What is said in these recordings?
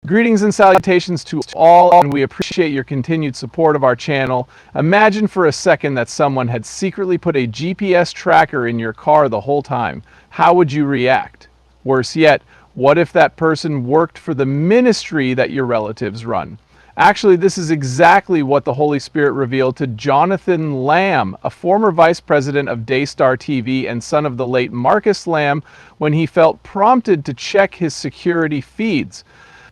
Greetings and salutations to all, and we appreciate your continued support of our channel. Imagine for a second that someone had secretly put a GPS tracker in your car the whole time. How would you react? Worse yet, what if that person worked for the ministry that your relatives run? Actually, this is exactly what the Holy Spirit revealed to Jonathan Lamb, a former vice president of Daystar TV and son of the late Marcus Lamb, when he felt prompted to check his security feeds.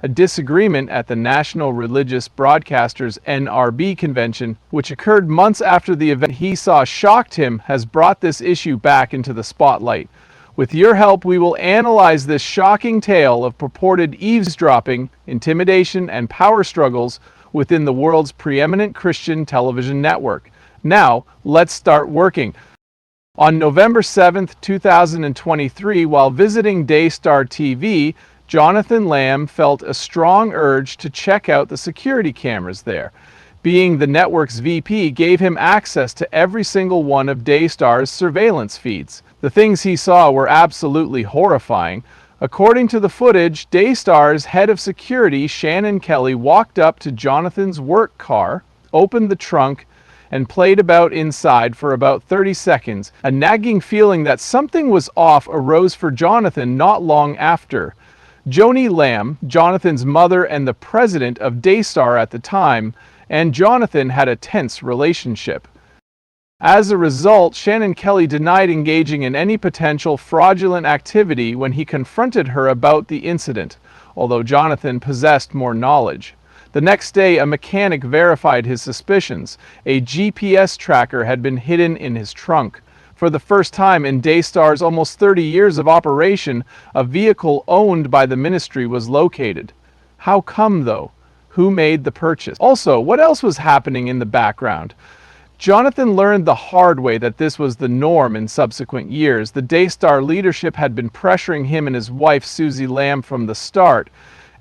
A disagreement at the National Religious Broadcasters NRB convention, which occurred months after the event he saw shocked him, has brought this issue back into the spotlight. With your help, we will analyze this shocking tale of purported eavesdropping, intimidation, and power struggles within the world's preeminent Christian television network. Now, let's start working. On November 7th, 2023, while visiting Daystar TV, Jonathan Lamb felt a strong urge to check out the security cameras there. Being the network's VP gave him access to every single one of Daystar's surveillance feeds. The things he saw were absolutely horrifying. According to the footage, Daystar's head of security, Shannon Kelly, walked up to Jonathan's work car, opened the trunk, and played about inside for about 30 seconds. A nagging feeling that something was off arose for Jonathan not long after. Joni Lamb, Jonathan's mother and the president of Daystar at the time, and Jonathan had a tense relationship. As a result, Shannon Kelly denied engaging in any potential fraudulent activity when he confronted her about the incident, although Jonathan possessed more knowledge. The next day, a mechanic verified his suspicions. A GPS tracker had been hidden in his trunk. For the first time in Daystar's almost 30 years of operation, a vehicle owned by the ministry was located. How come, though? Who made the purchase? Also, what else was happening in the background? Jonathan learned the hard way that this was the norm in subsequent years. The Daystar leadership had been pressuring him and his wife, Susie Lamb, from the start.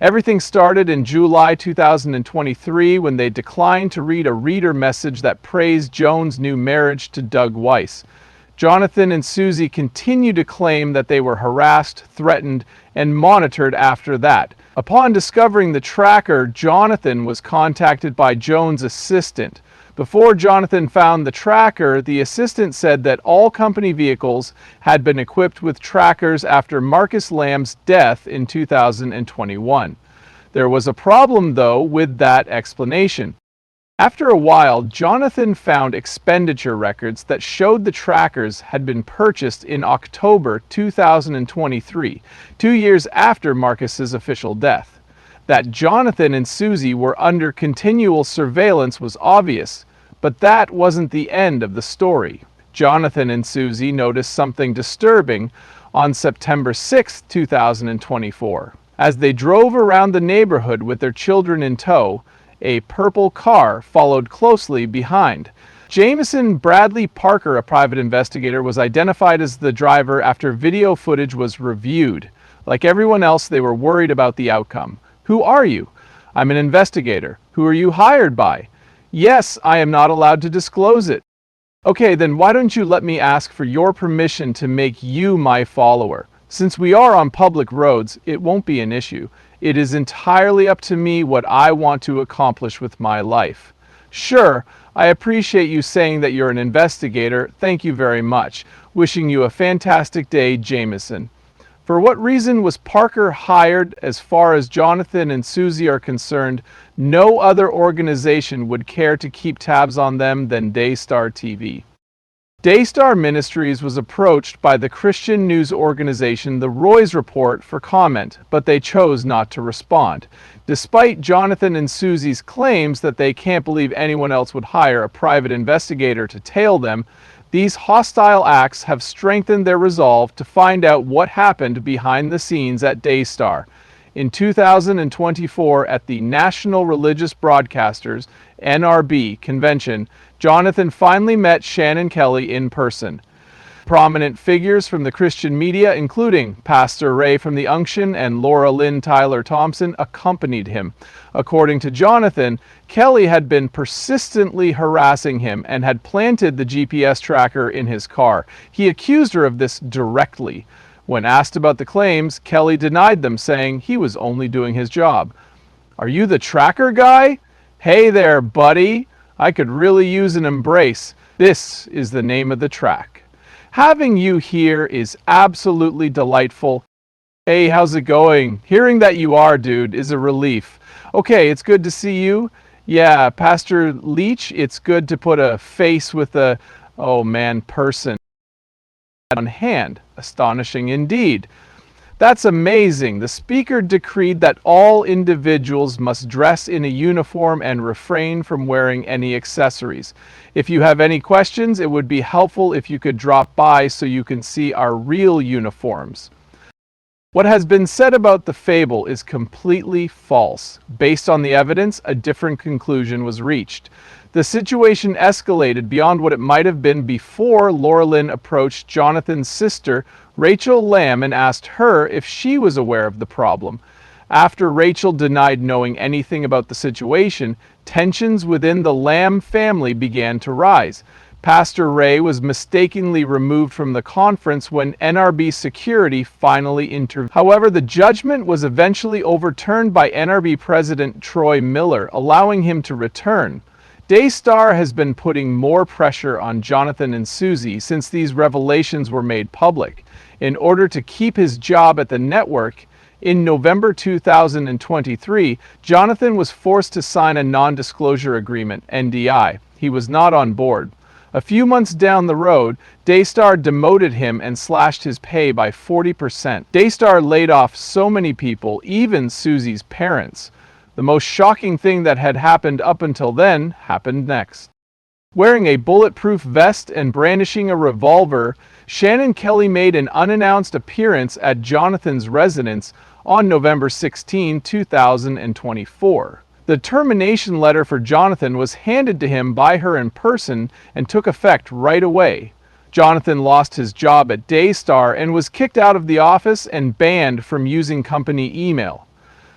Everything started in July 2023 when they declined to read a reader message that praised Joan's new marriage to Doug Weiss. Jonathan and Susie continued to claim that they were harassed, threatened, and monitored after that. Upon discovering the tracker, Jonathan was contacted by Joan's assistant. Before Jonathan found the tracker, the assistant said that all company vehicles had been equipped with trackers after Marcus Lamb's death in 2021. There was a problem, though, with that explanation. After a while, Jonathan found expenditure records that showed the trackers had been purchased in October 2023, 2 years after Marcus's official death. That Jonathan and Susie were under continual surveillance was obvious, but that wasn't the end of the story. Jonathan and Susie noticed something disturbing on September 6, 2024. As they drove around the neighborhood with their children in tow, a purple car followed closely behind. Jameson Bradley Parker, a private investigator, was identified as the driver after video footage was reviewed. Like everyone else, they were worried about the outcome. Who are you? I'm an investigator. Who are you hired by? Yes, I am not allowed to disclose it. Okay, then why don't you let me ask for your permission to make you my follower? Since we are on public roads, it won't be an issue. It is entirely up to me what I want to accomplish with my life. Sure, I appreciate you saying that you're an investigator. Thank you very much. Wishing you a fantastic day, Jameson. For what reason was Parker hired? As far as Jonathan and Susie are concerned, no other organization would care to keep tabs on them than Daystar TV. Daystar Ministries was approached by the Christian news organization The Roy's Report for comment, but they chose not to respond. Despite Jonathan and Susie's claims that they can't believe anyone else would hire a private investigator to tail them, these hostile acts have strengthened their resolve to find out what happened behind the scenes at Daystar. In 2024, at the National Religious Broadcasters (NRB) convention, Jonathan finally met Shannon Kelly in person. Prominent figures from the Christian media, including Pastor Ray from the Unction and laura-lynn Tyler-Thompson, accompanied him. According to Jonathan, Kelly had been persistently harassing him and had planted the GPS tracker in his car. He accused her of this directly. When asked about the claims, Kelly denied them, saying he was only doing his job. Are you the tracker guy? Hey there, buddy. I could really use an embrace. This is the name of the track. Having you here is absolutely delightful. Hey, how's it going? Hearing that you are, dude, is a relief. Okay, it's good to see you. Yeah, Pastor Leach, it's good to put a face with a, oh man, person on hand. Astonishing indeed. That's amazing. The speaker decreed that all individuals must dress in a uniform and refrain from wearing any accessories. If you have any questions, it would be helpful if you could drop by so you can see our real uniforms. What has been said about the fable is completely false. Based on the evidence, a different conclusion was reached. The situation escalated beyond what it might have been before Laura-Lynn approached Jonathan's sister, Rachel Lamb, and asked her if she was aware of the problem. After Rachel denied knowing anything about the situation, tensions within the Lamb family began to rise. Pastor Ray was mistakenly removed from the conference when NRB security finally intervened. However, the judgment was eventually overturned by NRB President Troy Miller, allowing him to return. Daystar has been putting more pressure on Jonathan and Susie since these revelations were made public. In order to keep his job at the network, in November 2023, Jonathan was forced to sign a non-disclosure agreement, NDI. He was not on board. A few months down the road, Daystar demoted him and slashed his pay by 40%. Daystar laid off so many people, even Susie's parents. The most shocking thing that had happened up until then happened next. Wearing a bulletproof vest and brandishing a revolver, Shannon Kelly made an unannounced appearance at Jonathan's residence on November 16, 2024. The termination letter for Jonathan was handed to him by her in person and took effect right away. Jonathan lost his job at Daystar and was kicked out of the office and banned from using company email.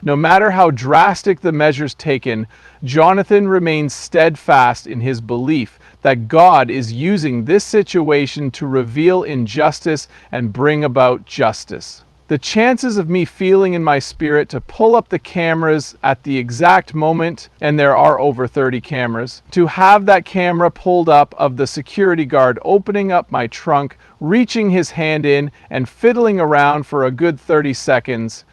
No matter how drastic the measures taken, Jonathan remains steadfast in his belief that God is using this situation to reveal injustice and bring about justice. The chances of me feeling in my spirit to pull up the cameras at the exact moment, and there are over 30 cameras, to have that camera pulled up of the security guard opening up my trunk, reaching his hand in, and fiddling around for a good 30 seconds,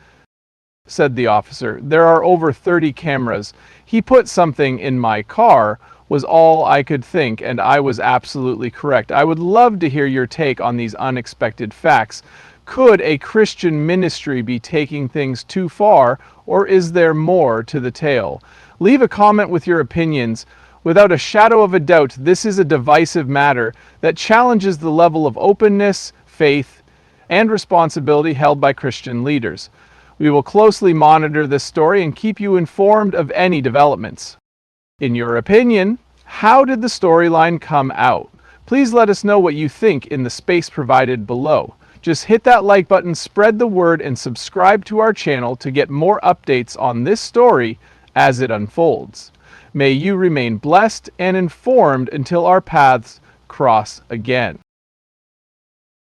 said the officer. There are over 30 cameras. He put something in my car, was all I could think, and I was absolutely correct. I would love to hear your take on these unexpected facts. Could a Christian ministry be taking things too far, or is there more to the tale? Leave a comment with your opinions. Without a shadow of a doubt, this is a divisive matter that challenges the level of openness, faith, and responsibility held by Christian leaders. We will closely monitor this story and keep you informed of any developments. In your opinion, how did the storyline come out? Please let us know what you think in the space provided below. Just hit that like button, spread the word, and subscribe to our channel to get more updates on this story as it unfolds. May you remain blessed and informed until our paths cross again.